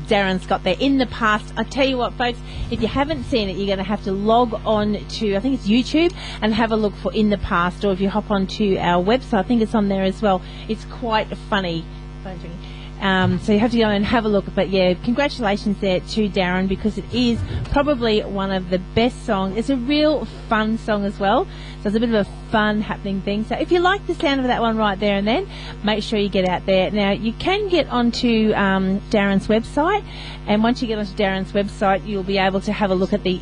Darren's got there, In the Past. I tell you what, folks, if you haven't seen it, you're going to have to log on to, I think it's YouTube, and have a look for In the Past, or if you hop onto our website, I think it's on there as well. It's quite funny. Phone's ringing. So you have to go and have a look. But yeah, congratulations there to Darren, because it is probably one of the best songs. It's a real fun song as well. So it's a bit of a fun happening thing. So if you like the sound of that one right there and then, make sure you get out there. Now, you can get onto Darren's website, and once you get onto Darren's website, you'll be able to have a look at the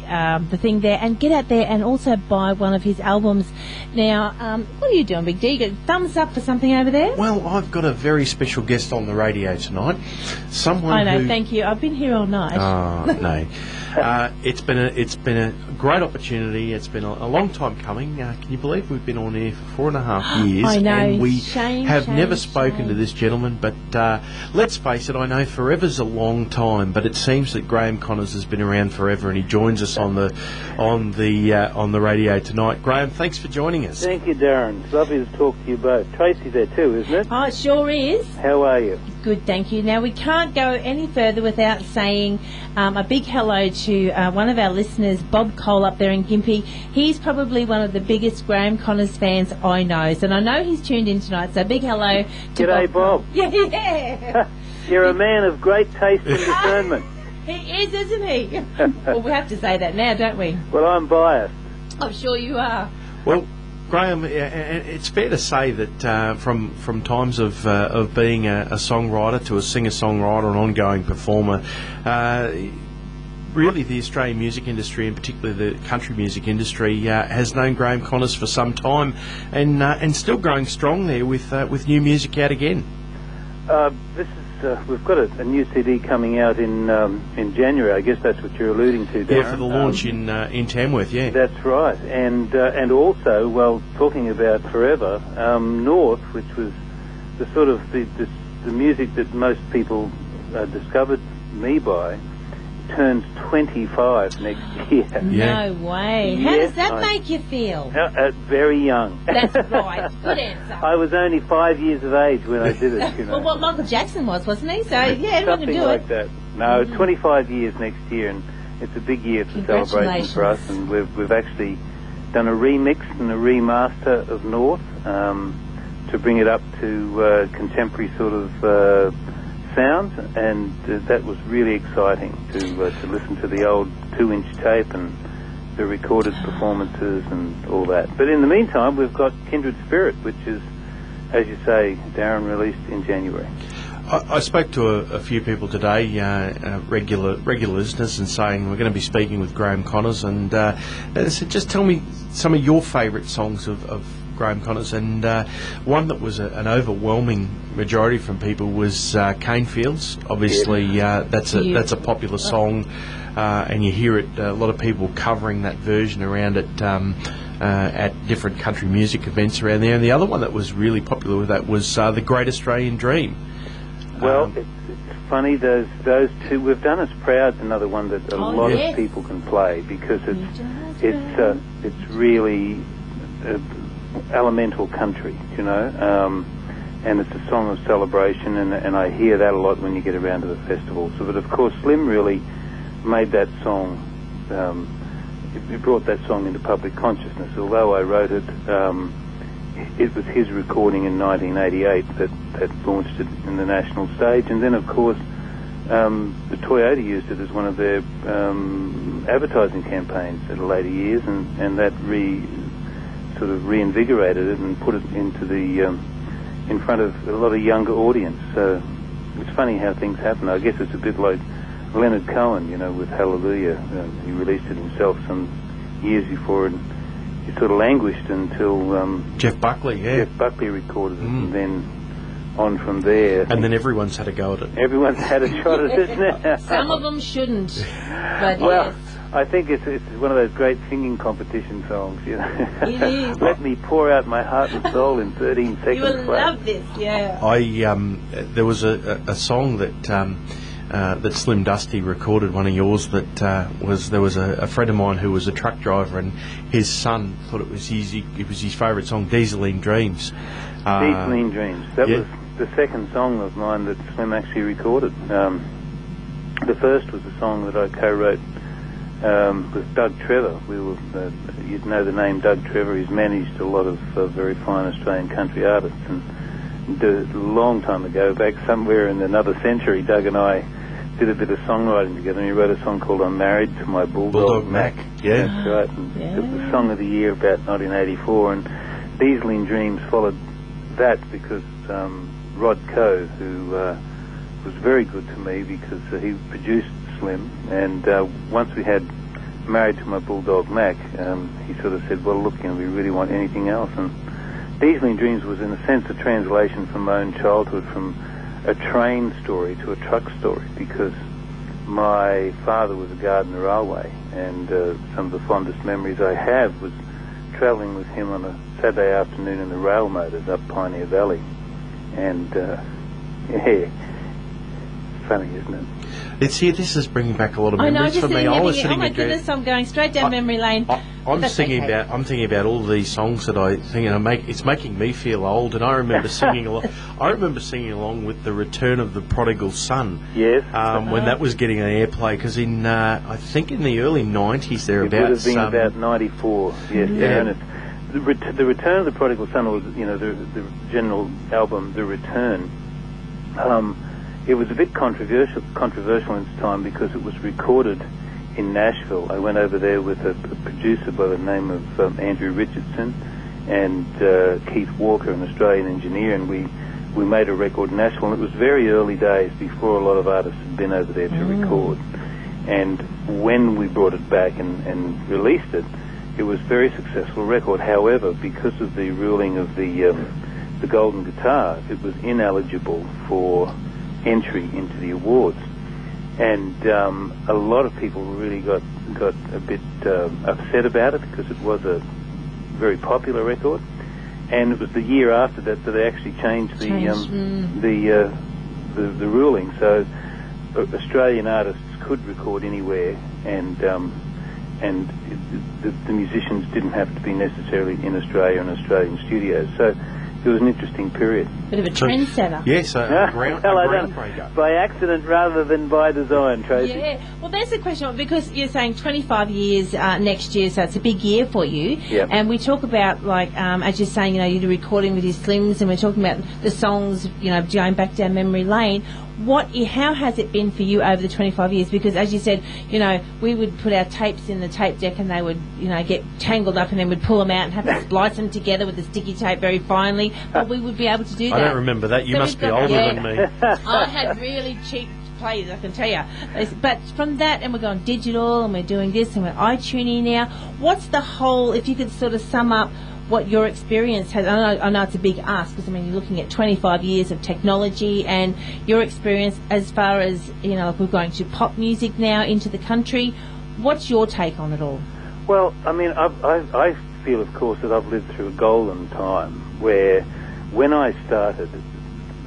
thing there and get out there and also buy one of his albums. Now, what are you doing, Big D? You got a thumbs up for something over there? Well, I've got a very special guest on the radio tonight. Someone I know, who... thank you. I've been here all night. Oh, no. It's been a great opportunity. It's been a long time coming. Can you believe we've been on air for 4.5 years? I know. And we Shame, have shame, never spoken shame. to this gentleman. But let's face it, I know forever's a long time. But it seems that Graeme Connors has been around forever, and he joins us on the radio tonight. Graeme, thanks for joining us. Thank you, Darren. It's lovely to talk to you both. Tracy's there too, isn't it? Oh, it sure is. How are you? Good, thank you. Now, we can't go any further without saying a big hello to one of our listeners, Bob Cole, up there in Gympie. He's probably one of the biggest Graeme Connors fans I know, and I know he's tuned in tonight, so big hello to G'day, Bob. Yeah. You're a man of great taste and discernment. He is, isn't he? Well, we have to say that now, don't we? Well, I'm biased. I'm sure you are. Well, Graeme, it's fair to say that from times of being a songwriter to a singer-songwriter, an ongoing performer, really the Australian music industry, and particularly the country music industry, has known Graeme Connors for some time, and still growing strong there with new music out again. We've got a new CD coming out in January. I guess that's what you're alluding to, Darren. Yeah, for the launch in Tamworth. Yeah, that's right. And also, well, talking about Forever, North, which was the sort of the music that most people discovered me by, turns 25 next year. No way. How does that make you feel? Very young. That's right. Good answer. I was only 5 years of age when I did it, you know. Well, what Michael Jackson was, wasn't he? So, yeah, everyone can do something like it. that. No, 25 years next year, and it's a big year for celebration for us, and we've actually done a remix and a remaster of North to bring it up to contemporary sort of sound, and that was really exciting to listen to the old 2-inch tape and the recorded performances and all that. But in the meantime, we've got Kindred Spirit, which is, as you say, Darren, released in January. I spoke to a few people today, regular listeners, and saying we're going to be speaking with Graeme Connors, and they said, just tell me some of your favourite songs of Graeme Connors, and one that was an overwhelming majority from people was Cane Fields. Obviously, that's a popular song, and you hear it. A lot of people covering that version around it at different country music events around there. And the other one that was really popular with that was The Great Australian Dream. Well, it's funny, those two. We've done Us Proud's another one that a lot of people can play, because it's really elemental country, you know, and it's a song of celebration, and I hear that a lot when you get around to the festival. So, but of course, Slim really made that song. He brought that song into public consciousness. Although I wrote it, it was his recording in 1988 that launched it in the national stage, and then of course the Toyota used it as one of their advertising campaigns at later years, and that sort of reinvigorated it and put it into the in front of a lot of younger audience. So it's funny how things happen. I guess it's a bit like Leonard Cohen, you know, with Hallelujah. He released it himself some years before, and he sort of languished until Jeff Buckley recorded it, and then on from there. And then everyone's had a go at it. Everyone's had a shot at it now. Some of them shouldn't. But well, yes. I think it's one of those great singing competition songs, you know. It is. Let me pour out my heart and soul in 13 seconds. You will love this, yeah. There was a song that Slim Dusty recorded, one of yours, that there was a friend of mine who was a truck driver, and his son thought it was his favourite song, Dieseline Dreams. Dieseline Dreams. That was the second song of mine that Slim actually recorded. The first was a song that I co-wrote with Doug Trevor. You'd know the name Doug Trevor. He's managed a lot of very fine Australian country artists, and a long time ago, back somewhere in another century, Doug and I did a bit of songwriting together, and he wrote a song called "I'm Married to My Bulldog Mac." Yeah, that's right. And it was the song of the year about 1984, and Dieseling Dreams followed that because Rod Coe, who was very good to me because he produced Slim, and once we had Married to My Bulldog Mac, he sort of said, well, look, we really want anything else. And Dieseling Dreams was, in a sense, a translation from my own childhood, from a train story to a truck story, because my father was a guard in the railway, and some of the fondest memories I have was travelling with him on a Saturday afternoon in the rail motors up Pioneer Valley. And, yeah, funny, isn't it? This is bringing back a lot of memories for me. I was sitting oh my goodness, I'm going straight down memory lane. I'm thinking about all these songs that I think it's making me feel old. And I remember singing along. I remember singing along with the Return of the Prodigal Son. Yes. When that was getting an airplay, because in I think in the early '90s thereabouts. It would have been about '94. Yes. Yeah. And the Return of the Prodigal Son was, the general album, The Return. It was a bit controversial in its time because it was recorded in Nashville. I went over there with a producer by the name of Andrew Richardson and Keith Walker, an Australian engineer, and we made a record in Nashville. And it was very early days before a lot of artists had been over there to record. And when we brought it back and released it, it was a very successful record. However, because of the ruling of the Golden Guitar, it was ineligible for entry into the awards, and a lot of people really got a bit upset about it because it was a very popular record, and it was the year after that they actually changed the ruling, so Australian artists could record anywhere, and the musicians didn't have to be necessarily in Australia and Australian studios. So it was an interesting period. Bit of a trendsetter. Yes, a groundbreaker. By accident rather than by design, Tracy. Yeah. Well, there's the question, because you're saying 25 years next year, so it's a big year for you. Yep. And we talk about, as you're saying, you're recording with your Slims, and we're talking about the songs, going back down memory lane. How has it been for you over the 25 years? Because, as you said, we would put our tapes in the tape deck and they would, get tangled up, and then we'd pull them out and have to splice them together with the sticky tape very finely. But we would be able to do that. I don't remember that. You must be older than me. I had really cheap players, I can tell you. But from that, and we're going digital, and we're doing this, and we're iTuning now. What's the whole, if you could sort of sum up what your experience has, I know it's a big ask, because you're looking at 25 years of technology, and your experience as far as, if we're going to pop music now into the country, what's your take on it all? Well, I feel, of course, that I've lived through a golden time where, when I started,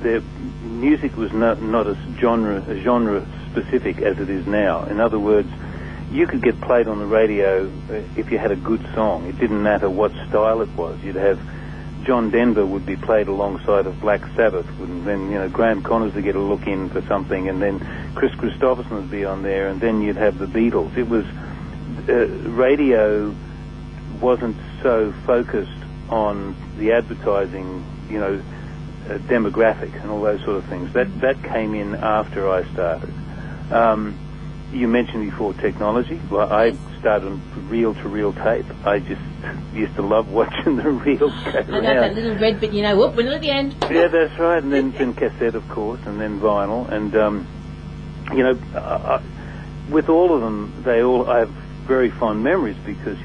the music was not as genre specific as it is now. In other words, you could get played on the radio if you had a good song. It didn't matter what style it was. You'd have John Denver would be played alongside of Black Sabbath, and then Graeme Connors would get a look in for something, and then Chris Christopherson would be on there, and then you'd have the Beatles. It was radio wasn't so focused on the advertising, demographic and all those sort of things. That came in after I started. You mentioned before technology. Well, I started on reel-to-reel tape. I just used to love watching the reels go around. I know that little red bit, we're near at the end. Yeah, that's right. And then cassette, of course, and then vinyl. And, with all of them, I have very fond memories because,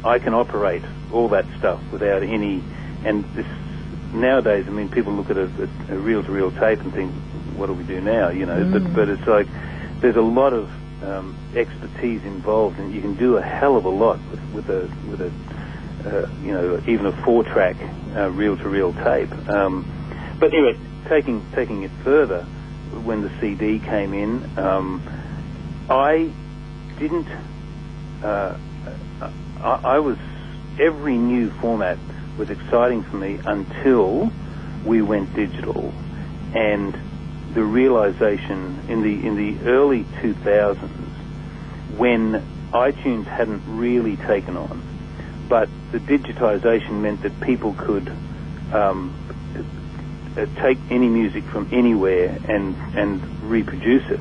I can operate all that stuff without any... And nowadays, people look at a reel-to-reel tape and think, what do we do now, But it's like... There's a lot of expertise involved, and you can do a hell of a lot with a even a 4-track reel-to-reel tape. But anyway, taking it further, when the CD came in, I didn't. I was, every new format was exciting for me until we went digital, and the realization in the early 2000s, when iTunes hadn't really taken on, but the digitization meant that people could take any music from anywhere and reproduce it,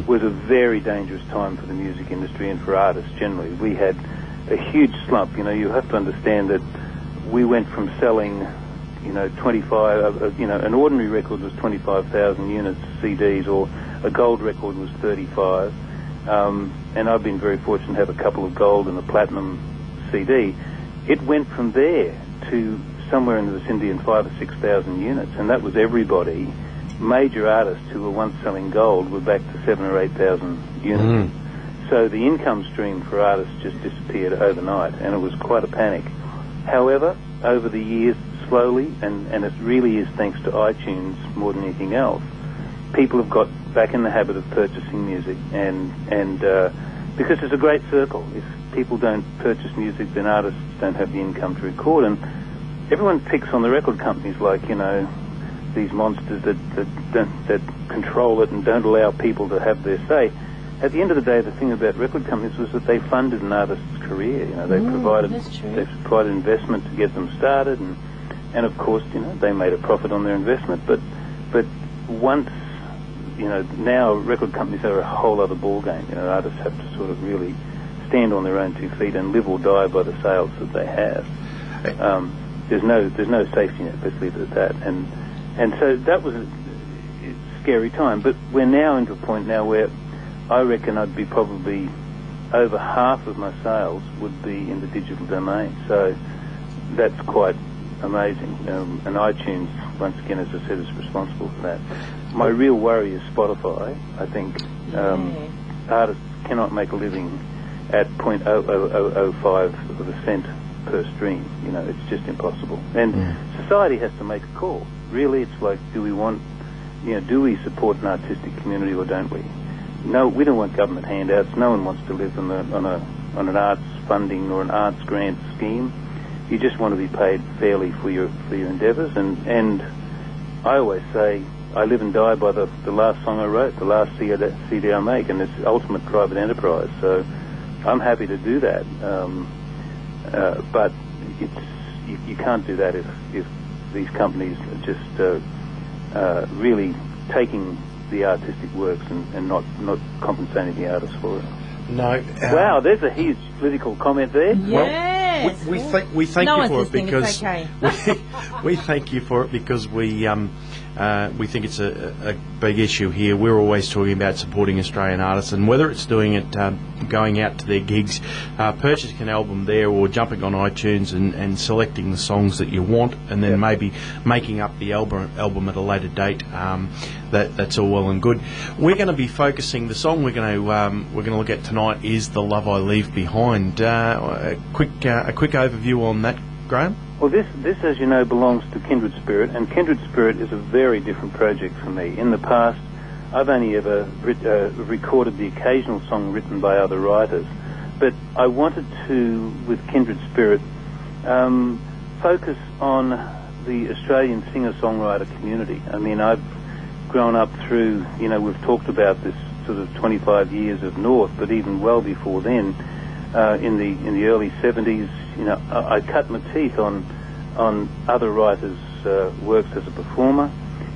was a very dangerous time for the music industry and for artists generally. We had a huge slump. You have to understand that we went from selling, 25, an ordinary record was 25,000 units CDs, or a gold record was 35. And I've been very fortunate to have a couple of gold and a platinum CD. It went from there to somewhere in the vicinity of 5,000 or 6,000 units, and that was everybody. Major artists who were once selling gold were back to 7,000 or 8,000 units. So the income stream for artists just disappeared overnight, and it was quite a panic. However, over the years, slowly, and it really is thanks to iTunes more than anything else, people have got back in the habit of purchasing music, and because it's a great circle. If people don't purchase music, then artists don't have the income to record, and everyone picks on the record companies like, these monsters that control it and don't allow people to have their say. At the end of the day, the thing about record companies was that they funded an artist's career. They provided investment to get them started, and of course, they made a profit on their investment. But once, now record companies are a whole other ballgame. Artists have to sort of really stand on their own 2 feet and live or die by the sales that they have. There's no safety net. Let's leave it at that. And so that was a scary time. But we're now into a point now where I reckon I'd be probably over half of my sales would be in the digital domain. So that's quite amazing. And iTunes, once again, as I said, is responsible for that. My real worry is Spotify. I think artists cannot make a living at 0.0005 of a cent per stream. It's just impossible. And society has to make a call. Really, it's like, do we support an artistic community or don't we? No, we don't want government handouts. No one wants to live on an arts funding or an arts grant scheme. You just want to be paid fairly for your endeavours. And I always say, I live and die by the last song I wrote, the last CD I make, and it's ultimate private enterprise. So I'm happy to do that. But you can't do that if these companies are just really taking the artistic works and not compensating the artists for it. No. Wow, there's a huge political comment there. Yes. Well, we thank you for it because we thank you for it because we think it's a big issue here. We're always talking about supporting Australian artists, and whether it's doing it, going out to their gigs, purchasing an album there, or jumping on iTunes and selecting the songs that you want, and then maybe making up the album at a later date. That's all well and good. We're going to be focusing. The song we're going to look at tonight is "The Love I Leave Behind." A quick overview on that, Graeme. Well, this, as you know, belongs to Kindred Spirit, and Kindred Spirit is a very different project for me. In the past, I've only ever recorded the occasional song written by other writers, but I wanted to, with Kindred Spirit, focus on the Australian singer-songwriter community. I mean, I've grown up through, we've talked about this sort of 25 years of North, but even well before then, in the early 70s, I cut my teeth on other writers' works as a performer,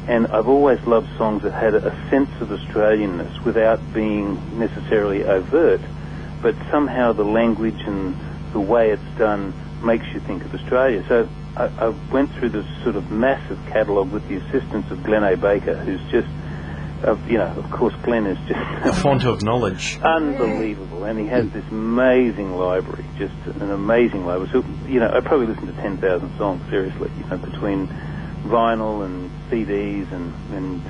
and I've always loved songs that had a sense of Australianness without being necessarily overt, but somehow the language and the way it's done makes you think of Australia. So I went through this sort of massive catalogue with the assistance of Glenn A. Baker, who's just, of course, Glenn is just a font of knowledge, unbelievable, and he has this amazing library, just an amazing library. So I probably listened to 10,000 songs seriously, between vinyl and CDs and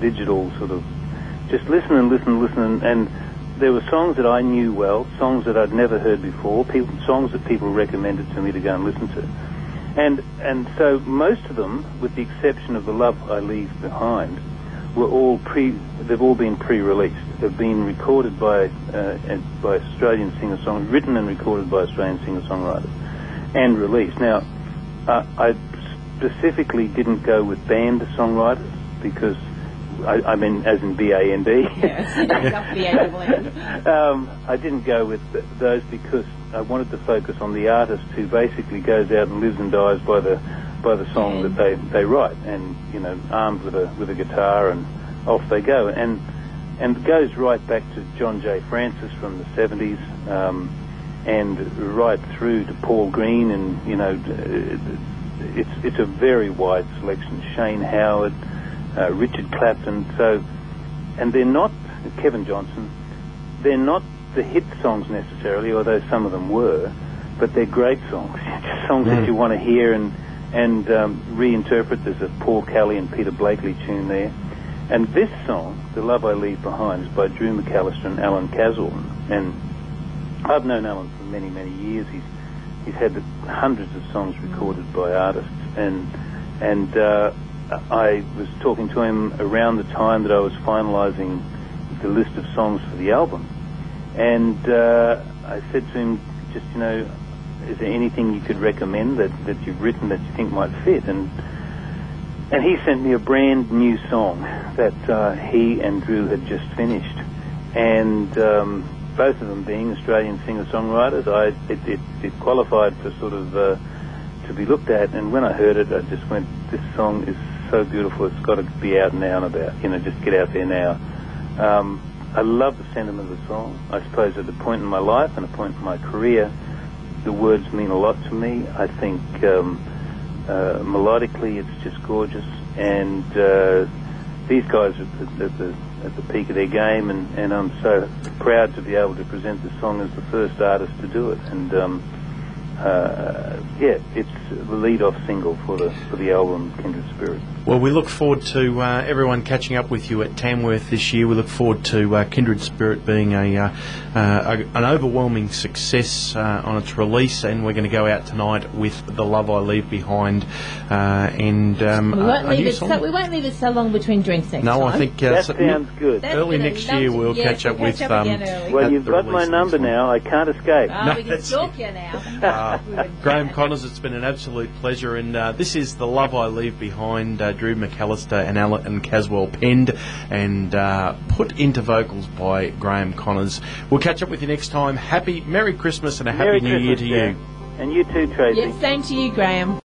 digital, sort of just listen, and there were songs that I knew well, songs that I'd never heard before, songs that people recommended to me to go and listen to, and so most of them, with the exception of "The Love I Leave Behind," they've all been pre-released. They've been recorded by Australian singer-songwriters, written and recorded by Australian singer-songwriters, and released. Now, I specifically didn't go with band songwriters because I mean, as in B-A-N-D. Yes, I didn't go with those because I wanted to focus on the artist who basically goes out and lives and dies by the song that they write, and armed with a guitar, and off they go, and it goes right back to John J. Francis from the 70s, and right through to Paul Green, and it's a very wide selection. Shane Howard, Richard Clapton, and they're not Kevin Johnson. They're not the hit songs necessarily, although some of them were, but they're great songs. Just songs that you want to hear and reinterpret. There's a Paul Kelly and Peter Blakely tune there. And this song, The Love I Leave Behind, is by Drew McAllister and Alan Caswell. And I've known Alan for many, many years. He's had hundreds of songs recorded by artists. And I was talking to him around the time that I was finalising the list of songs for the album. And I said to him, just, is there anything you could recommend that you've written that you think might fit? And he sent me a brand new song that he and Drew had just finished. And both of them being Australian singer-songwriters, it qualified for sort of to be looked at. And when I heard it, I just went, this song is so beautiful, it's got to be out now and about, just get out there now. I love the sentiment of the song. I suppose at a point in my life and a point in my career, the words mean a lot to me. I think melodically it's just gorgeous, and these guys are at the peak of their game, and I'm so proud to be able to present this song as the first artist to do it. And it's the lead-off single for the album Kindred Spirit. Well, we look forward to everyone catching up with you at Tamworth this year. We look forward to Kindred Spirit being an overwhelming success on its release, and we're going to go out tonight with The Love I Leave Behind. We won't leave it so long between drinks next time. No, I think that sounds good. Early next year we'll catch up with. Well, you've got my number now. I can't escape. We can stalk you now. Graeme Connors, it's been an absolute pleasure, and this is The Love I Leave Behind. Drew McAllister and Alan Caswell penned and put into vocals by Graeme Connors. We'll catch up with you next time. Merry Christmas and a Happy New Year to you. And you too, Tracy. Yes, same to you, Graeme.